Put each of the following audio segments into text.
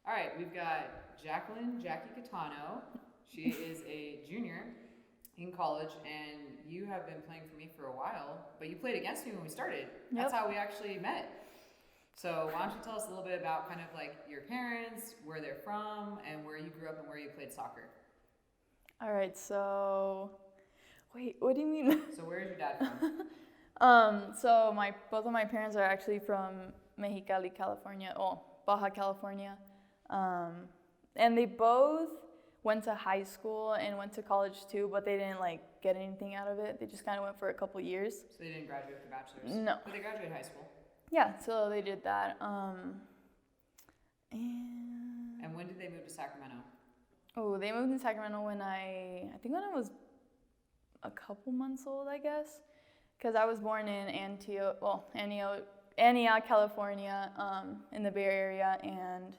All right, we've got Jackie Catano. She is a junior in college, and you have been playing for me for a while, but you played against me when we started. That's how we actually met. So why don't you tell us a little bit about kind of like your parents, where they're from, and where you grew up and where you played soccer. All right, so wait, what do you mean? So where is your dad from? So both of my parents are actually from Mexicali, California, Baja California. And they both went to high school and went to college too, but they didn't like get anything out of it. They just kind of went for a couple years. So they didn't graduate with their bachelor's? No. But they graduated high school? Yeah, so they did that. And when did they move to Sacramento? Oh, they moved to Sacramento when I was a couple months old, I guess. Because I was born in Antioch, California, in the Bay Area, and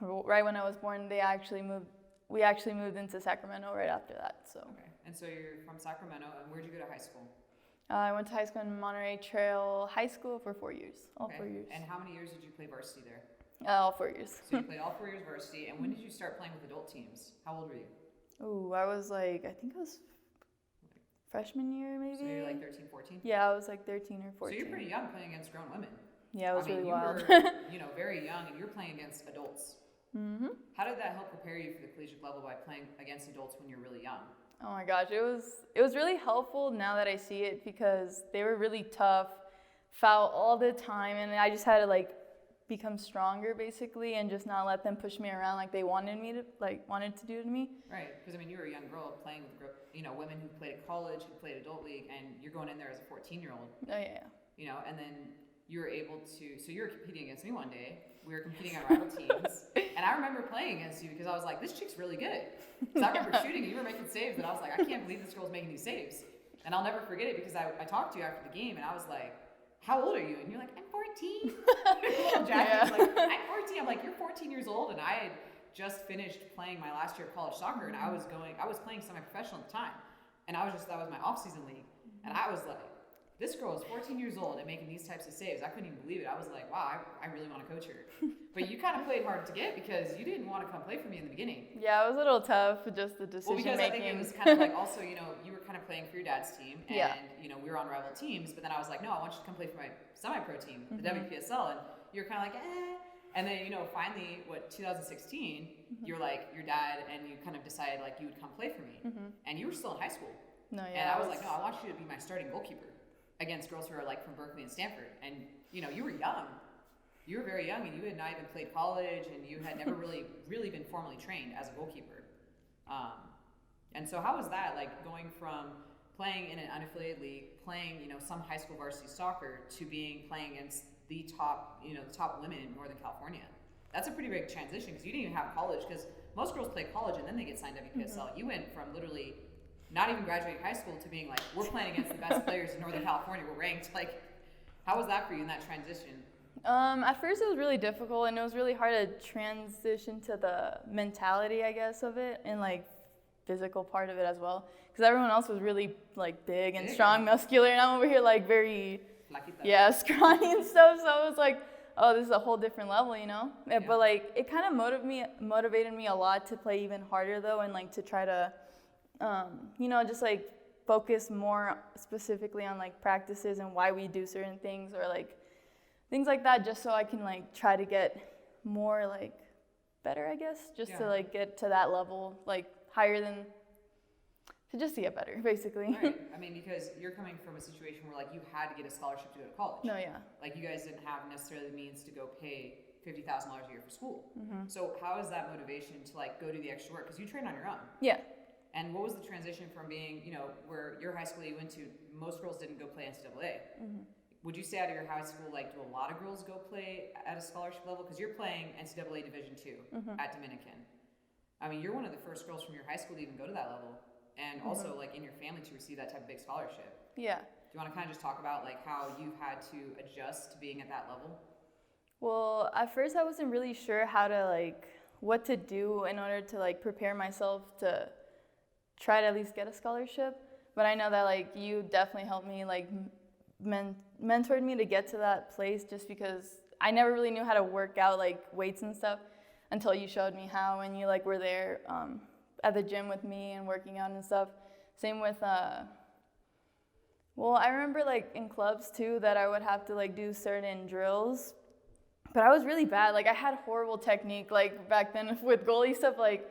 right when I was born, we actually moved into Sacramento right after that. So. Okay, and so you're from Sacramento, and where'd you go to high school? I went to high school in Monterey Trail High School for 4 years, all 4 years. And how many years did you play varsity there? All 4 years. So you played all 4 years varsity, and when did you start playing with adult teams? How old were you? Ooh, I think I was freshman year, maybe. So you're like 13, 14? Yeah, I was like 13 or 14. So you're pretty young playing against grown women. Yeah, it was really wild. You were, very young, and you're playing against adults. Mm-hmm. How did that help prepare you for the collegiate level by playing against adults when you're really young? Oh my gosh, it was really helpful now that I see it, because they were really tough, foul all the time, and I just had to like become stronger basically and just not let them push me around like they wanted to do to me. Right, because I mean, you were a young girl playing with women who played at college, who played adult league, and you're going in there as a 14-year-old. Oh yeah. And then you were able to. So you were competing against me one day. We were competing on rival teams, and I remember playing against you because I was like, this chick's really good. Because I remember shooting and you were making saves, and I was like, I can't believe this girl's making these saves. And I'll never forget it because I talked to you after the game, and I was like, how old are you? And you're like, I'm 14. Jackie's like, I'm 14. I'm like, you're 14 years old, and I had just finished playing my last year of college soccer, and I was playing semi-professional at the time, and that was my off-season league, and I was like, this girl is 14 years old and making these types of saves. I couldn't even believe it. I was like, wow, I really want to coach her. But you kind of played hard to get because you didn't want to come play for me in the beginning. Yeah, it was a little tough, just the decision making. Well, because I think it was kind of like also, you were kind of playing for your dad's team, and we were on rival teams. But then I was like, no, I want you to come play for my semi-pro team, the WPSL, and you were kind of like, eh. And then finally, 2016, you're like your dad, and you kind of decided like you would come play for me, and you were still in high school. No, yeah. And I was like, no, I want you to be my starting goalkeeper against girls who are like from Berkeley and Stanford. And you were young. You were very young, and you had not even played college, and you had never really been formally trained as a goalkeeper. And so how was that, like going from playing in an unaffiliated league, playing some high school varsity soccer, to playing against the top women in Northern California? That's a pretty big transition because you didn't even have college, because most girls play college and then they get signed WPSL. You went from literally not even graduating high school to being like, we're playing against the best players in Northern California. We're ranked. Like, how was that for you in that transition? At first it was really difficult, and it was really hard to transition to the mentality, I guess, of it, and like physical part of it as well. Because everyone else was really like big and strong, muscular, and I'm over here like very, scrawny and stuff. So it was like, oh, this is a whole different level, Yeah. But like it kind of motivated me a lot to play even harder though, and like to try to just like focus more specifically on like practices and why we do certain things, or like things like that, just so I can like try to get more like better, I guess, just to like get to that level, like higher than, to get better, basically. Right. I mean, because you're coming from a situation where like you had to get a scholarship to go to college. No, yeah. Like you guys didn't have necessarily the means to go pay $50,000 a year for school. So how is that motivation to like go do the extra work? Because you train on your own. Yeah. And what was the transition from being, where your high school you went to, most girls didn't go play NCAA. Would you say out of your high school, like, do a lot of girls go play at a scholarship level? Because you're playing NCAA Division II at Dominican. I mean, you're one of the first girls from your high school to even go to that level. And also, like, in your family to receive that type of big scholarship. Yeah. Do you want to kind of just talk about, like, how you've had to adjust to being at that level? Well, at first I wasn't really sure how to, like, what to do in order to, like, prepare myself to try to at least get a scholarship. But I know that, like, you definitely helped me, like, mentored me to get to that place, just because I never really knew how to work out like weights and stuff. until you showed me how, and you like were there at the gym with me and working out and stuff. Same with well, I remember like in clubs too that I would have to like do certain drills, but I was really bad. Like I had horrible technique like back then with goalie stuff. Like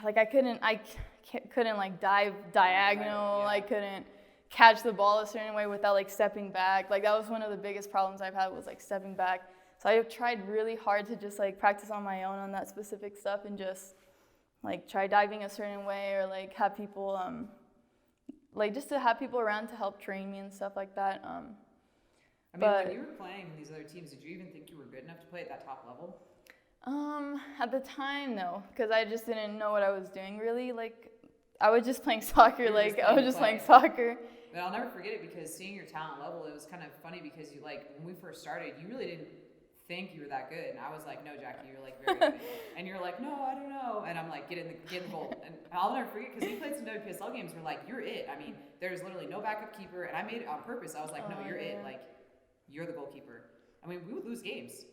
I couldn't like dive diagonal. Yeah. I couldn't catch the ball a certain way without like stepping back. Like that was one of the biggest problems I've had, was like stepping back. So I tried really hard to just like practice on my own on that specific stuff, and just like try diving a certain way, or like have people like just to have people around to help train me and stuff like that. I mean, when you were playing in these other teams, did you even think you were good enough to play at that top level? At the time, no, because I just didn't know what I was doing really. Like, I was just playing soccer. I was just playing soccer. But I'll never forget it, because seeing your talent level, it was kind of funny, because you like when we first started, you really didn't think you were that good, and I was like, no, Jackie, you're like very good, and you're like, no, I don't know, and I'm like, get in the goal, and I'll never forget, because we played some WPSL games where like, you're it. I mean, there's literally no backup keeper, and I made it on purpose. I was like, no, you're it, like, you're the goalkeeper. I mean, we would lose games.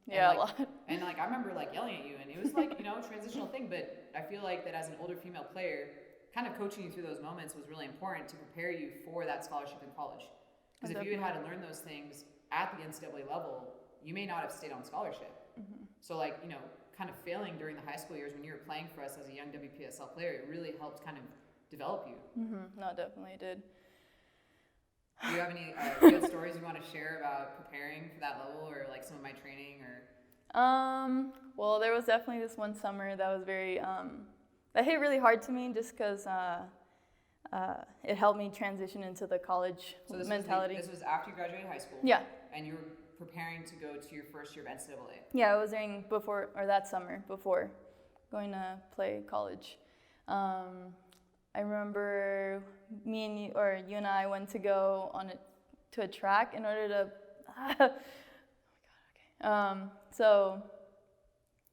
Yeah, like, a lot. And like, I remember like yelling at you, and it was like, you know, a transitional thing, but I feel like that as an older female player, kind of coaching you through those moments was really important to prepare you for that scholarship in college. Because if you had to learn those things at the NCAA level, you may not have stayed on scholarship. So like, you know, kind of failing during the high school years when you were playing for us as a young WPSL player, it really helped kind of develop you. No, definitely did. Do you have any good stories you want to share about preparing for that level, or like some of my training, or? Well, there was definitely this one summer that was very, that hit really hard to me, just because it helped me transition into the college mentality. This was after you graduated high school? Yeah. And you were preparing to go to your first year of NCAA? Yeah, it was that summer before going to play college. I remember you and I went to go to a track in order to. Oh my God. Okay. So.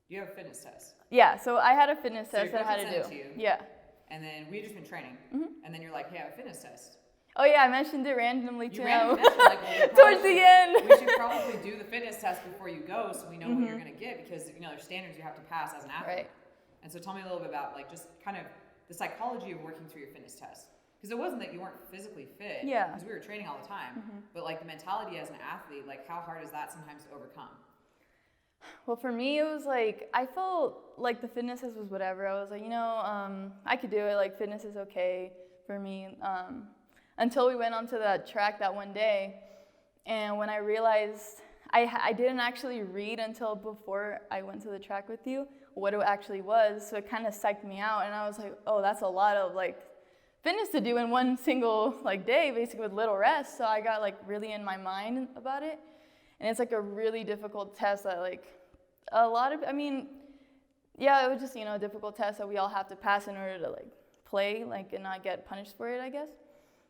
You have a fitness test. Yeah. So I had a fitness test that I had to do. To you, yeah. And then we had just been training, and then you're like, "Hey, I have a fitness test." Oh yeah, I mentioned it randomly too. Like, well, towards the end. We should probably do the fitness test before you go, so we know what you're gonna get, because you know there's standards you have to pass as an athlete. Right. And so tell me a little bit about like just kind of the psychology of working through your fitness test, because it wasn't that you weren't physically fit. Yeah. Because we were training all the time, but like the mentality as an athlete, like how hard is that sometimes to overcome? Well, for me, it was like, I felt like the fitness test was whatever. I was like, I could do it. Like, fitness is okay for me. Until we went onto that track that one day. And when I realized, I didn't actually read until before I went to the track with you what it actually was. So it kind of psyched me out. And I was like, oh, that's a lot of like fitness to do in one single like day, basically with little rest. So I got like really in my mind about it. And it's like a really difficult test that like it was just, a difficult test that we all have to pass in order to like play, like, and not get punished for it, I guess.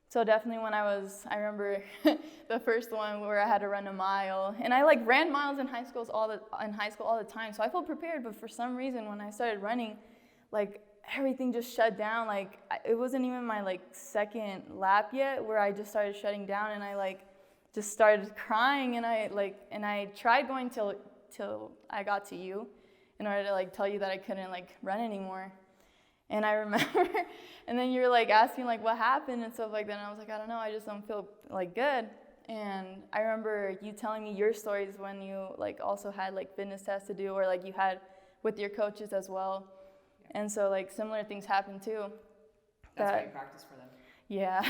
So definitely I remember the first one where I had to run a mile, and I like ran miles in high school all the time. So I felt prepared, but for some reason when I started running, like everything just shut down. Like it wasn't even my like second lap yet where I just started shutting down, and I like just started crying, and I tried going till I got to you in order to like tell you that I couldn't like run anymore. And I remember, and then you were like asking like what happened and stuff like that, and I was like, I don't know, I just don't feel like good. And I remember you telling me your stories when you like also had like fitness tests to do, or like you had with your coaches as well. Yeah. And so like similar things happened too. That's why you practice for them. Yeah.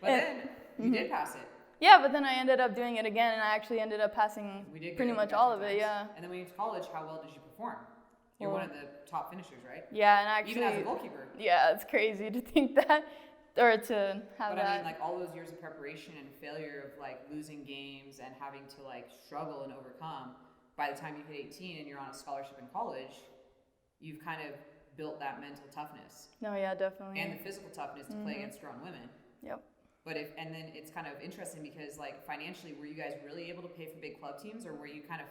But then you did pass it. Yeah, but then I ended up doing it again, and I actually ended up passing pretty much all of it, yeah. And then when you went to college, how well did you perform? You're one of the top finishers, right? Yeah, and actually... Even as a goalkeeper. Yeah, it's crazy to think that, or to have that. But I mean, like, all those years of preparation and failure of, like, losing games and having to, like, struggle and overcome, by the time you hit 18 and you're on a scholarship in college, you've kind of built that mental toughness. No, yeah, definitely. And the physical toughness to play against grown women. Yep. But and then it's kind of interesting because like financially, were you guys really able to pay for big club teams, or were you kind of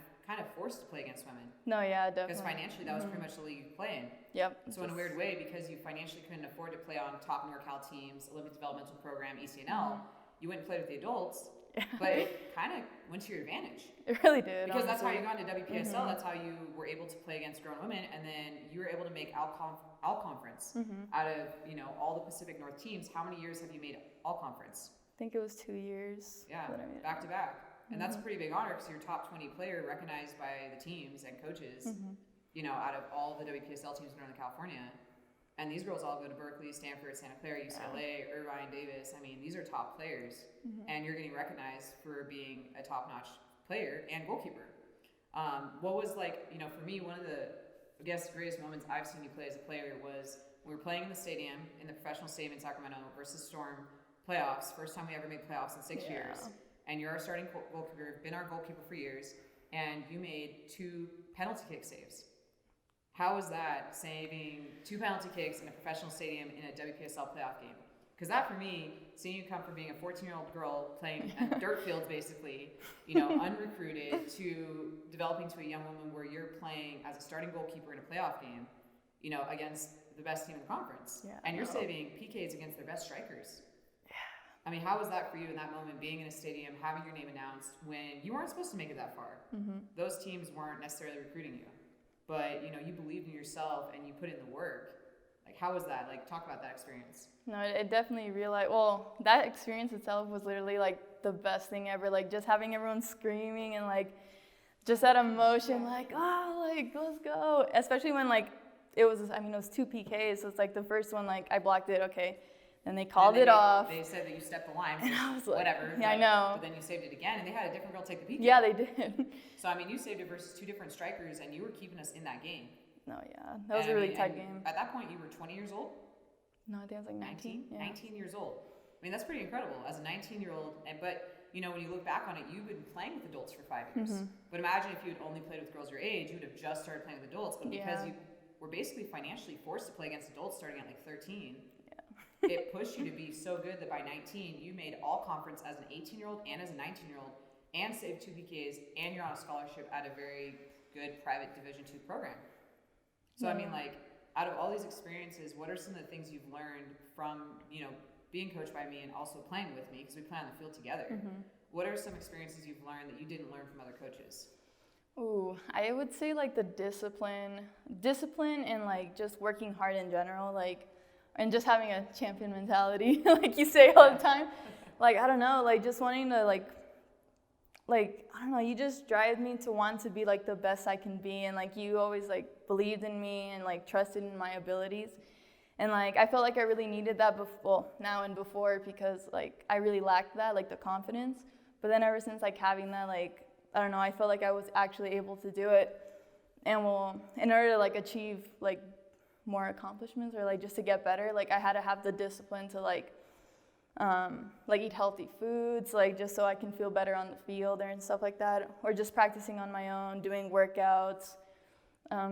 forced to play against women? No, yeah, definitely. Because financially, that was pretty much the league you could play in. Yep. So in a weird way, because you financially couldn't afford to play on top NorCal teams, Olympic Developmental Program, ECNL, you went and played with the adults. but it kind of went to your advantage. It really did. Because that's how honestly. you got into WPSL. That's how you were able to play against grown women, and then you were able to make all conference out of all the Pacific North teams. How many years have you made all conference? I think it was 2 years. Yeah, that I made it. back to back, and that's a pretty big honor because you're a top 20 player recognized by the teams and coaches. Out of all the WPSL teams in Northern California. And these girls all go to Berkeley, Stanford, Santa Clara, UCLA, Irvine, Davis. I mean, these are top players. And you're getting recognized for being a top-notch player and goalkeeper. What was for me, one of the, greatest moments I've seen you play as a player was we were playing in the stadium, in the professional stadium in Sacramento versus Storm playoffs. First time we ever made playoffs in 6 years. And you're our starting goalkeeper, been our goalkeeper for years, and you made 2 penalty kick saves. How was that, saving 2 penalty kicks in a professional stadium in a WPSL playoff game? Because that, for me, seeing you come from being a 14-year-old girl playing at dirt fields, basically, unrecruited, to developing to a young woman where you're playing as a starting goalkeeper in a playoff game, against the best team in the conference. Yeah, and you're saving PKs against their best strikers. Yeah. I mean, how was that for you in that moment, being in a stadium, having your name announced when you weren't supposed to make it that far? Those teams weren't necessarily recruiting you. But, you believed in yourself and you put in the work. How was that? Talk about that experience. No, it definitely that experience itself was literally, the best thing ever. Just having everyone screaming and, just that emotion, let's go. Especially when, it was 2 PKs. So it's, the first one, I blocked it, okay. And they called it off. They said that you stepped the line. And I was like, whatever. Yeah, I know. But then you saved it again, and they had a different girl take the PK. Yeah, they did. So, you saved it versus 2 different strikers, and you were keeping us in that game. No, yeah. That was a really tight game. At that point, you were 20 years old? No, I think I was 19. 19 years old. That's pretty incredible as a 19-year-old. But, when you look back on it, you've been playing with adults for 5 years. But imagine if you had only played with girls your age, you would have just started playing with adults. But because you were basically financially forced to play against adults starting at 13, it pushed you to be so good that by 19, you made all conference as an 18-year-old and as a 19-year-old and saved 2 PKs, and you're on a scholarship at a very good private Division II program. So, out of all these experiences, what are some of the things you've learned from, being coached by me and also playing with me, because we play on the field together? What are some experiences you've learned that you didn't learn from other coaches? Ooh, I would say, the discipline and, just working hard in general, and just having a champion mentality, like you say all the time. I don't know, just wanting to, I don't know, you just drive me to want to be, the best I can be. And, you always, believed in me and, trusted in my abilities. And, I felt like I really needed that now and before, because, I really lacked that, the confidence. But then ever since, having that, I don't know, I felt like I was actually able to do it. And, in order to, achieve, more accomplishments or just to get better, I had to have the discipline to eat healthy foods, just so I can feel better on the field and stuff like that, or just practicing on my own, doing workouts,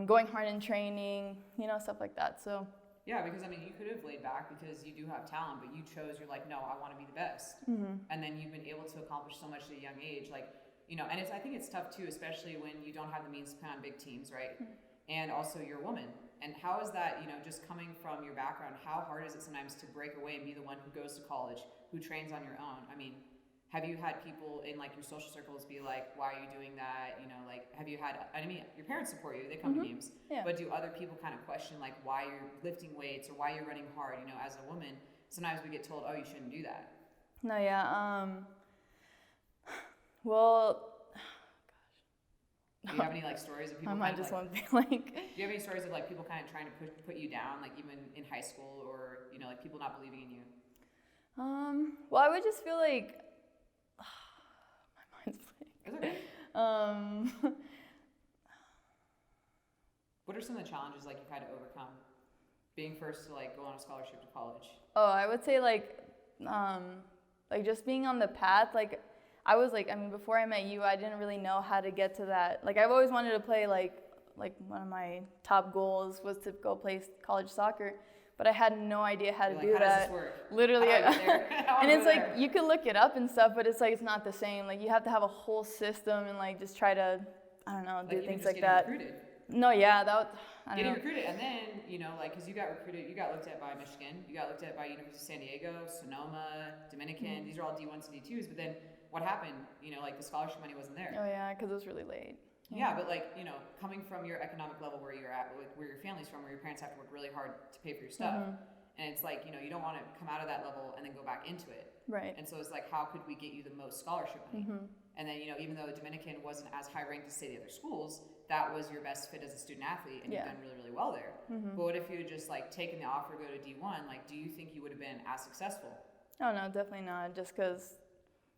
going hard in training, stuff like that. So yeah, because you could have laid back because you do have talent, but you chose, you're no, I want to be the best. And then you've been able to accomplish so much at a young age, and I think it's tough too, especially when you don't have the means to play on big teams, right? And also you're a woman. And how is that, just coming from your background, how hard is it sometimes to break away and be the one who goes to college, who trains on your own? Have you had people in your social circles be like, why are you doing that? Have you had, your parents support you, they come to games, but do other people kind of question why you're lifting weights or why you're running hard? As a woman, sometimes we get told, oh, you shouldn't do that. No, yeah. Well, do you have any stories of people? I might just want to be Do you have any stories of people kind of trying to put you down, even in high school, or people not believing in you? Well, I would just feel my mind's blank. It's okay. What are some of the challenges you've had to overcome, being first to go on a scholarship to college? Oh, I would say just being on the path. I was before I met you, I didn't really know how to get to that. I've always wanted to play one of my top goals was to go play college soccer, but I had no idea how to do how that. Does this work? Literally, and it's you can look it up and stuff, but it's it's not the same. You have to have a whole system and just try to, I don't know, do things like that. Recruited. No, yeah, getting recruited, and then because you got recruited, you got looked at by Michigan, you got looked at by University of San Diego, Sonoma, Dominican. These are all D1s and D2s, but then what happened? You know, like the scholarship money wasn't there. Oh yeah, because it was really late. Yeah, but like, you know, coming from your economic level where you're at, where your family's from, where your parents have to work really hard to pay for your stuff. And it's like, you know, you don't want to come out of that level and then go back into it. Right. And so it's like, how could we get you the most scholarship money? And then, you know, even though Dominican wasn't as high ranked as, say, the other schools, that was your best fit as a student athlete, and you've done really, really well there. But what if you had just, like, taken the offer to go to D1? Like, do you think you would have been as successful? Oh, no, definitely not. Just because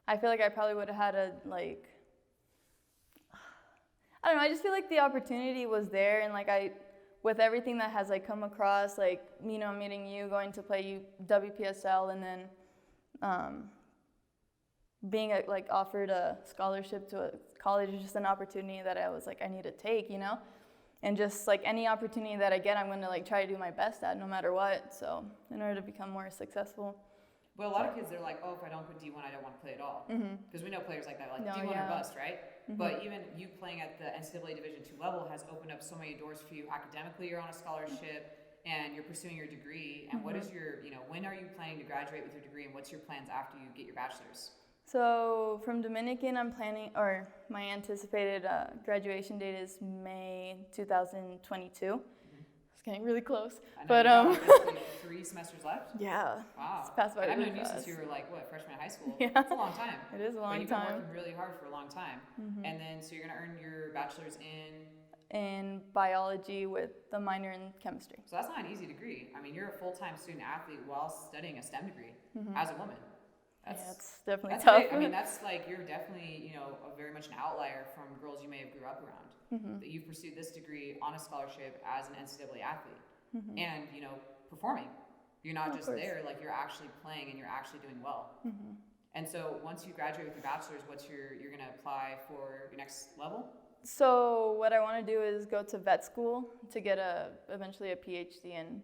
I feel like I probably would have had a, like, I don't know, I just feel like the opportunity was there, and, like, with everything that has, like, come across, like, you know, meeting you, going to play WPSL, and then being like offered a scholarship to a college is just an opportunity that I was like, I need to take, you know, and just like any opportunity that I get, I'm going to like try to do my best at no matter what. So in order to become more successful. Well, a lot of kids, they're like, oh, if I don't put D1, I don't want to play at all. Because we know players like that, like No, D1 yeah. or bust, right? But even you playing at the NCAA Division II level has opened up so many doors for you. Academically, you're on a scholarship and you're pursuing your degree. And what is your, you know, when are you planning to graduate with your degree, and what's your plans after you get your bachelor's? So from Dominican, I'm planning, or my anticipated graduation date is May 2022. It's getting really close. But like 3 semesters left? Yeah. Wow. It's passed by And I've really known you fast. since you were like, what, freshman in high school? Yeah. That's a long time. It is a long But you've time. been working really hard for a long time. And then, so you're going to earn your bachelor's in biology with the minor in chemistry. So that's not an easy degree. I mean, you're a full-time student athlete while studying a STEM degree as a woman. It's definitely that's tough. Big. I mean, that's like, you're definitely, you know, very much an outlier from girls you may have grew up around. That you've pursued this degree on a scholarship as an NCAA athlete. And, you know, performing. You're not just there, like you're actually playing and you're actually doing well. And so once you graduate with your bachelor's, you're going to apply for your next level? So what I want to do is go to vet school to get eventually a PhD and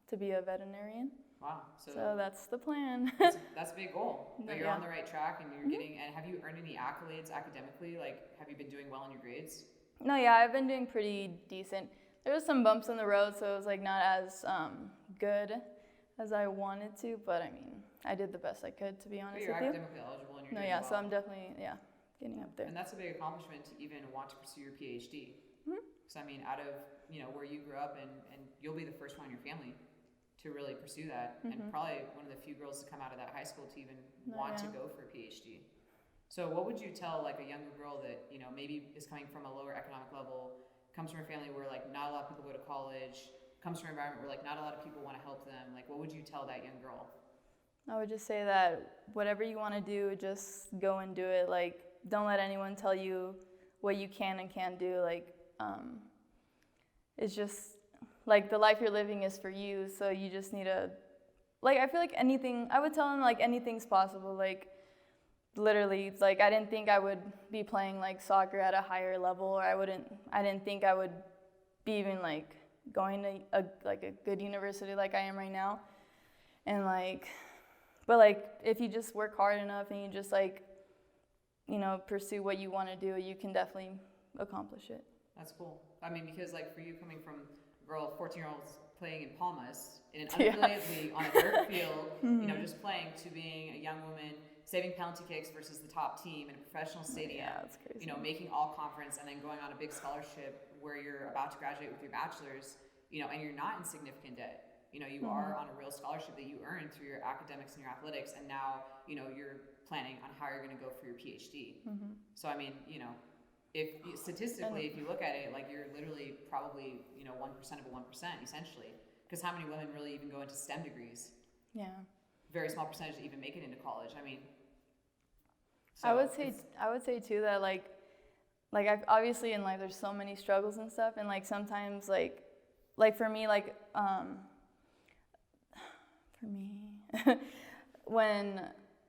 to be a veterinarian. Wow. So that's the plan. that's a big goal. But you're on the right track, and you're getting, and have you earned any accolades academically? Like, have you been doing well in your grades? No, yeah, I've been doing pretty decent. There was some bumps in the road, so it was like not as good as I wanted to, but I mean, I did the best I could, to be honest But you're with you. academically eligible, and you're doing well. So I'm definitely, getting up there. And that's a big accomplishment to even want to pursue your PhD. Because I mean, out of, you know, where you grew up, and you'll be the first one in your family to really pursue that, and probably one of the few girls to come out of that high school to even want to go for a PhD. So what would you tell like a younger girl that, you know, maybe is coming from a lower economic level, comes from a family where like not a lot of people go to college, comes from an environment where like not a lot of people want to help them? Like, what would you tell that young girl? I would just say that whatever you want to do, just go and do it. Like, don't let anyone tell you what you can and can't do. Like, it's just like the life you're living is for you, so you just need to, like, I feel like anything, I would tell them like anything's possible. Like, literally, like I didn't think I would be playing like soccer at a higher level, or I didn't think I would be even like going to a good university like I am right now. And like, but like if you just work hard enough and you just like, you know, pursue what you want to do, you can definitely accomplish it. That's cool. I mean, because like for you coming from a girl, 14-year-olds playing in Palmas in an unaffiliated league on a dirt field, you know, just playing, to being a young woman saving penalty kicks versus the top team in a professional stadium, that's crazy. you know, making all conference, and then going on a big scholarship where you're about to graduate with your bachelor's, you know, and you're not in significant debt. You know, you are on a real scholarship that you earned through your academics and your athletics, and now, you know, you're planning on how you're going to go for your PhD. So, I mean, you know, if statistically, if you look at it, like you're literally probably, you know, 1% of a 1%, essentially. Because how many women really even go into STEM degrees? Yeah. Very small percentage even make it into college. I mean, so I would say too that like I've obviously in life there's so many struggles and stuff, and like sometimes like for me like when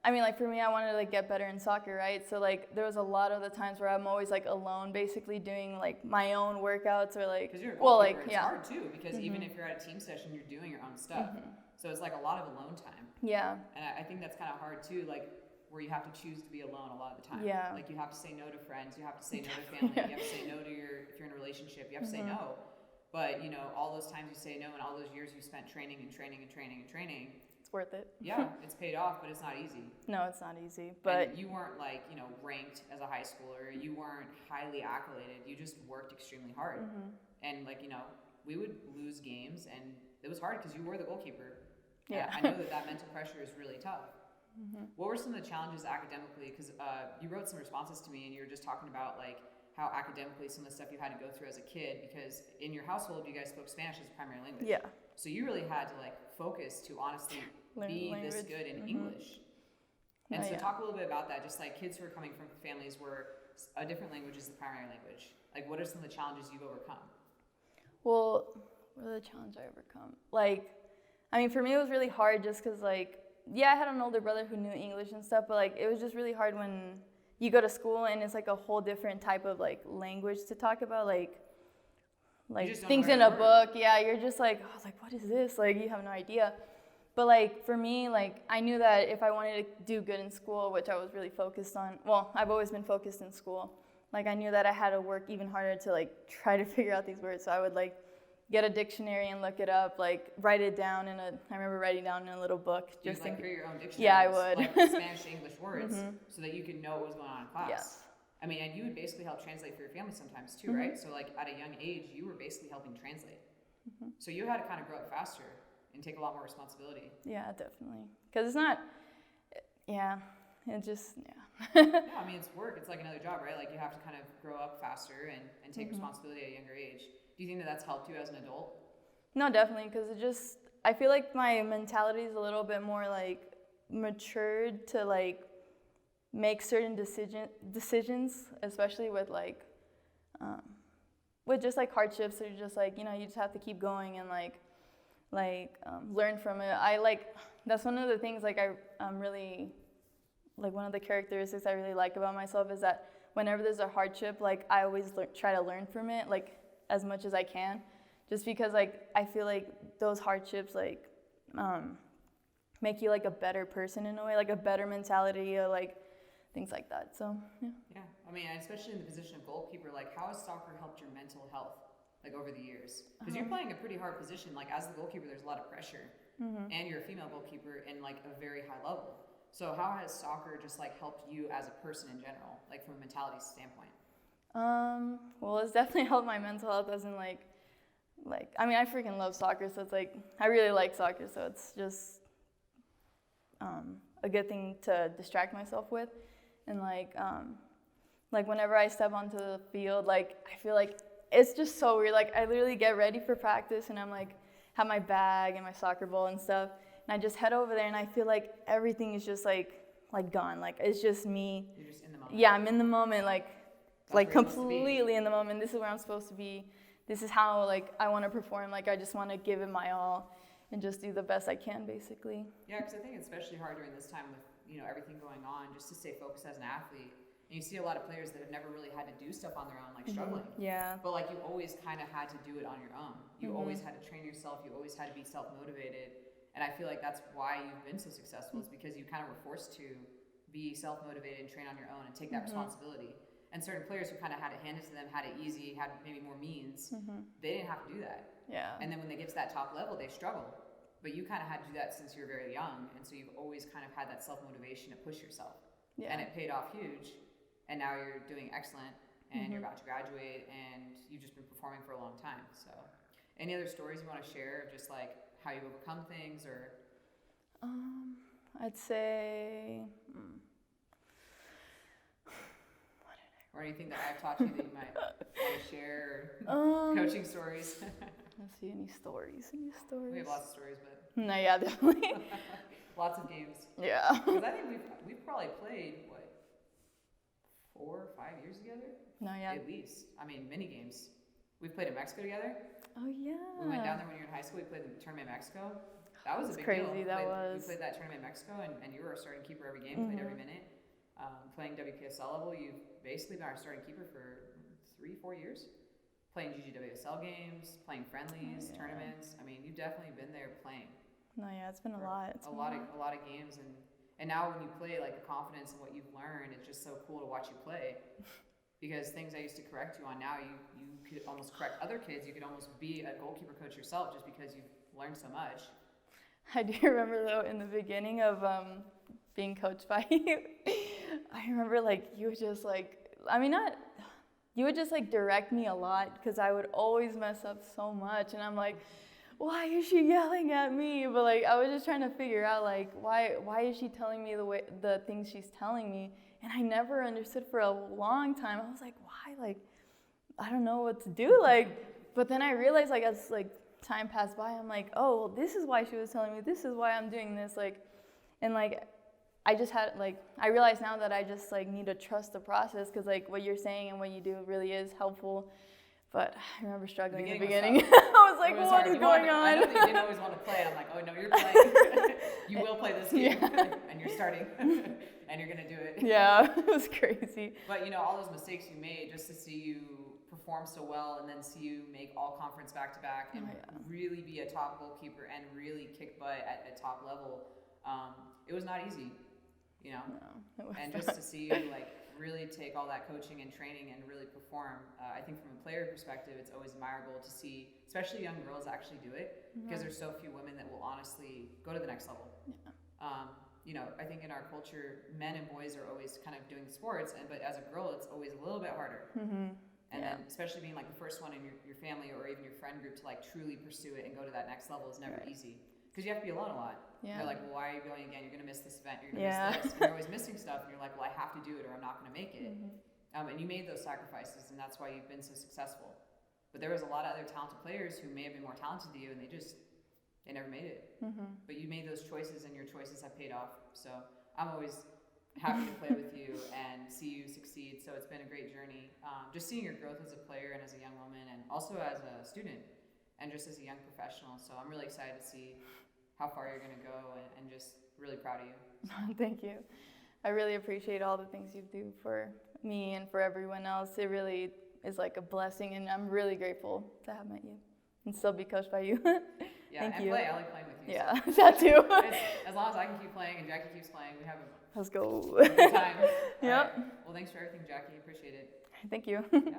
I mean like for me I wanted to like get better in soccer, right? So like there was a lot of the times where I'm always like alone, basically doing like my own workouts, or like because you're a goalkeeper, it's hard too, because even if you're at a team session, you're doing your own stuff. So it's like a lot of alone time. Yeah. And I think that's kind of hard too, like where you have to choose to be alone a lot of the time. Yeah. Like you have to say no to friends, you have to say no to family, you have to say no to if you're in a relationship, you have to say no. But you know, all those times you say no and all those years you spent training and training and training and training, it's worth it. Yeah, it's paid off, but it's not easy. No, it's not easy. But and you weren't like, ranked as a high schooler. You weren't highly accoladed. You just worked extremely hard. And like, we would lose games, and it was hard because you were the goalkeeper. Yeah. I know that mental pressure is really tough. What were some of the challenges academically? Because you wrote some responses to me, and you were just talking about like how academically some of the stuff you had to go through as a kid, because in your household you guys spoke Spanish as a primary language. Yeah. So you really had to like focus to honestly be this good in English. And so talk a little bit about that, just like kids who are coming from families where a different language is the primary language. Like, what are some of the challenges you've overcome? Well, what are the challenges I overcome? Like, I mean, for me it was really hard just because like, yeah, I had an older brother who knew English and stuff, but like it was just really hard when you go to school and it's like a whole different type of like language to talk about, like things in a book. Yeah, you're just like, I was like, what is this? Like, you have no idea. But like for me, like I knew that if I wanted to do good in school, which I was really focused on, well, I've always been focused in school. Like I knew that I had to work even harder to like try to figure out these words. So I would like get a dictionary and look it up, like write it down I remember writing down in a little book. Just like create your own dictionary. Yeah, I would. Like Spanish to English words, so that you could know what was going on in class. Yes. I mean, and you would basically help translate for your family sometimes too, right? So like at a young age, you were basically helping translate. So you had to kind of grow up faster and take a lot more responsibility. Yeah, definitely. Because it's not, it just. Yeah, I mean, it's work. It's like another job, right? Like you have to kind of grow up faster and take responsibility at a younger age. Do you think that that's helped you as an adult? No, definitely, because I feel like my mentality is a little bit more like matured to like make certain decisions, especially with like, with just like hardships, or just like, you just have to keep going and learn from it. That's one of the things like I'm really, like one of the characteristics I really like about myself is that whenever there's a hardship, like I always try to learn from it, like as much as I can, just because like I feel like those hardships like make you like a better person in a way, like a better mentality, or like things like that. So yeah. I mean, especially in the position of goalkeeper, like how has soccer helped your mental health like over the years? Because you're playing a pretty hard position. Like as the goalkeeper, there's a lot of pressure, and you're a female goalkeeper in like a very high level. So how has soccer just like helped you as a person in general, like from a mentality standpoint? Well, it's definitely helped my mental health, as in like I mean, I freaking love soccer, so it's like I really like soccer, so it's just a good thing to distract myself with. And like whenever I step onto the field, like I feel like it's just so weird. Like I literally get ready for practice, and I'm like have my bag and my soccer ball and stuff, and I just head over there, and I feel like everything is just like gone. Like it's just me. You're just in the moment. Yeah, I'm in the moment, like completely in the moment. This is where I'm supposed to be. This is how like I want to perform. Like I just want to give it my all and just do the best I can, basically. Yeah, because I think it's especially hard during this time with everything going on, just to stay focused as an athlete. And you see a lot of players that have never really had to do stuff on their own, like struggling. Yeah. But like you always kind of had to do it on your own. You always had to train yourself. You always had to be self-motivated. And I feel like that's why you've been so successful, is because you kind of were forced to be self-motivated and train on your own and take that responsibility. And certain players who kind of had it handed to them, had it easy, had maybe more means, they didn't have to do that. Yeah. And then when they get to that top level, they struggle. But you kind of had to do that since you were very young, and so you've always kind of had that self-motivation to push yourself. Yeah. And it paid off huge, and now you're doing excellent, and you're about to graduate, and you've just been performing for a long time. So any other stories you want to share of just like how you've overcome things, or? I'd say... Or anything that I've taught you that you might want to share, or coaching stories. Let's see, any stories? We have lots of stories, but... No, yeah, definitely. Lots of games. Yeah. Because I think we've probably played, 4 or 5 years together? No, yeah. At least. I mean, mini games. We've played in Mexico together. Oh, yeah. We went down there when you were in high school. We played the tournament in Mexico. That was a big deal. That's crazy, that was. We played that tournament in Mexico, and you were our starting keeper every game, played every minute. Playing WPSL level, you've basically been our starting keeper for 3-4 years. Playing GGWSL games, playing friendlies, tournaments. I mean, you've definitely been there playing. No, yeah, it's been a lot. A lot of games, and now when you play, like the confidence in what you've learned, it's just so cool to watch you play. Because things I used to correct you on, now you could almost correct other kids. You could almost be a goalkeeper coach yourself, just because you've learned so much. I do remember though in the beginning of being coached by you, I remember like you would just like, I mean not, you would just like direct me a lot because I would always mess up so much, and I'm like, why is she yelling at me? But like I was just trying to figure out like why is she telling me the things she's telling me, and I never understood for a long time. I was like, why? Like I don't know what to do. Like, but then I realized like as like time passed by, I'm like, oh, well, this is why she was telling me. This is why I'm doing this. Like, and like I just had like I realize now that I just like need to trust the process because like what you're saying and what you do really is helpful. But I remember struggling in the beginning. I was like, what is going on? I know that you didn't always want to play. I'm like, oh no, you're playing. You will play this game, and you're starting, and you're gonna do it. Yeah, it was crazy. But you know, all those mistakes you made, just to see you perform so well, and then see you make all conference back to back, and really be a top goalkeeper and really kick butt at a top level. It was not easy, you know. No, it was and not. just to see you like really take all that coaching and training and really perform. I think from a player perspective, it's always admirable to see, especially young girls actually do it, because there's so few women that will honestly go to the next level. Yeah. You know, I think in our culture, men and boys are always kind of doing sports, but as a girl, it's always a little bit harder. And then, especially being like the first one in your family or even your friend group to like truly pursue it and go to that next level is never easy. Because you have to be alone a lot. Yeah. You're like, well, why are you going again? You're going to miss this event. You're going to miss this. And you're always missing stuff. And you're like, well, I have to do it or I'm not going to make it. And you made those sacrifices, and that's why you've been so successful. But there was a lot of other talented players who may have been more talented than you, and they never made it. But you made those choices, and your choices have paid off. So I'm always happy to play with you and see you succeed. So it's been a great journey. Just seeing your growth as a player and as a young woman, and also as a student, and just as a young professional. So I'm really excited to see how far you're going to go, and just really proud of you. Thank you. I really appreciate all the things you do for me and for everyone else. It really is like a blessing, and I'm really grateful to have met you and still be coached by you. Yeah, Thank and you. I like playing with you. Yeah, so. that too. As long as I can keep playing and Jackie keeps playing, we have Let's go. a good time. Yep. Right. Well, thanks for everything, Jackie. Appreciate it. Thank you. Yeah.